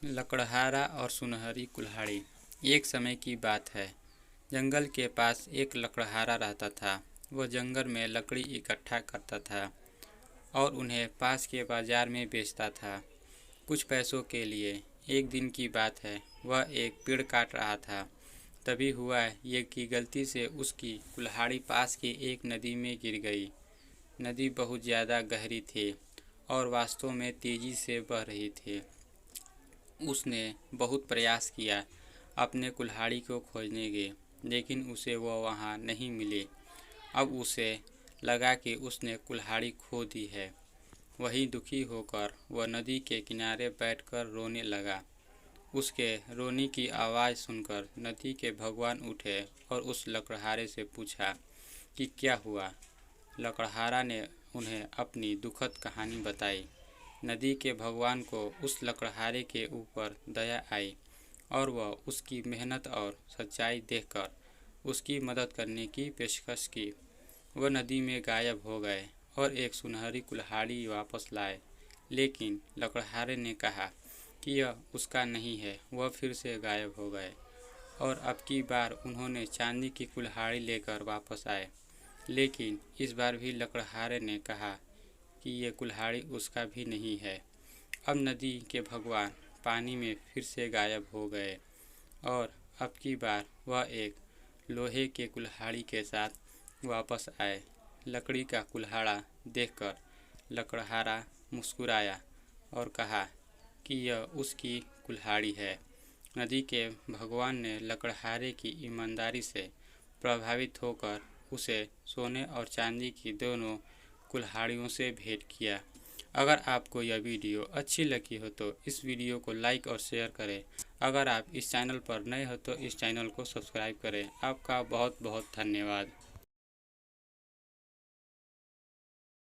लकड़हारा और सुनहरी कुल्हाड़ी। एक समय की बात है। जंगल के पास एक लकड़हारा रहता था। वह जंगल में लकड़ी इकट्ठा करता था और उन्हें पास के बाजार में बेचता था कुछ पैसों के लिए। एक दिन की बात है, वह एक पेड़ काट रहा था। तभी हुआ ये कि गलती से उसकी कुल्हाड़ी पास की एक नदी में गिर गई। नदी बहुत ज़्यादा गहरी थी और वास्तव में तेज़ी से बह रही थी। उसने बहुत प्रयास किया अपने कुल्हाड़ी को खोजने के, लेकिन उसे वह वहाँ नहीं मिली। अब उसे लगा कि उसने कुल्हाड़ी खो दी है। वही दुखी होकर वह नदी के किनारे बैठकर रोने लगा। उसके रोने की आवाज़ सुनकर नदी के भगवान उठे और उस लकड़हारे से पूछा कि क्या हुआ। लकड़हारा ने उन्हें अपनी दुखद कहानी बताई। नदी के भगवान को उस लकड़हारे के ऊपर दया आई और वह उसकी मेहनत और सच्चाई देखकर उसकी मदद करने की पेशकश की। वह नदी में गायब हो गए और एक सुनहरी कुल्हाड़ी वापस लाए, लेकिन लकड़हारे ने कहा कि यह उसका नहीं है। वह फिर से गायब हो गए और अब की बार उन्होंने चांदी की कुल्हाड़ी लेकर वापस आए, लेकिन इस बार भी लकड़हारे ने कहा कि ये कुल्हाड़ी उसका भी नहीं है। अब नदी के भगवान पानी में फिर से गायब हो गए और अब की बार वह एक लोहे के कुल्हाड़ी के साथ वापस आए। लकड़ी का कुल्हाड़ा देखकर लकड़हारा मुस्कुराया और कहा कि यह उसकी कुल्हाड़ी है। नदी के भगवान ने लकड़हारे की ईमानदारी से प्रभावित होकर उसे सोने और चांदी की दोनों कुल्हाड़ियों से भेंट किया। अगर आपको यह वीडियो अच्छी लगी हो तो इस वीडियो को लाइक और शेयर करें। अगर आप इस चैनल पर नए हो तो इस चैनल को सब्सक्राइब करें। आपका बहुत बहुत धन्यवाद।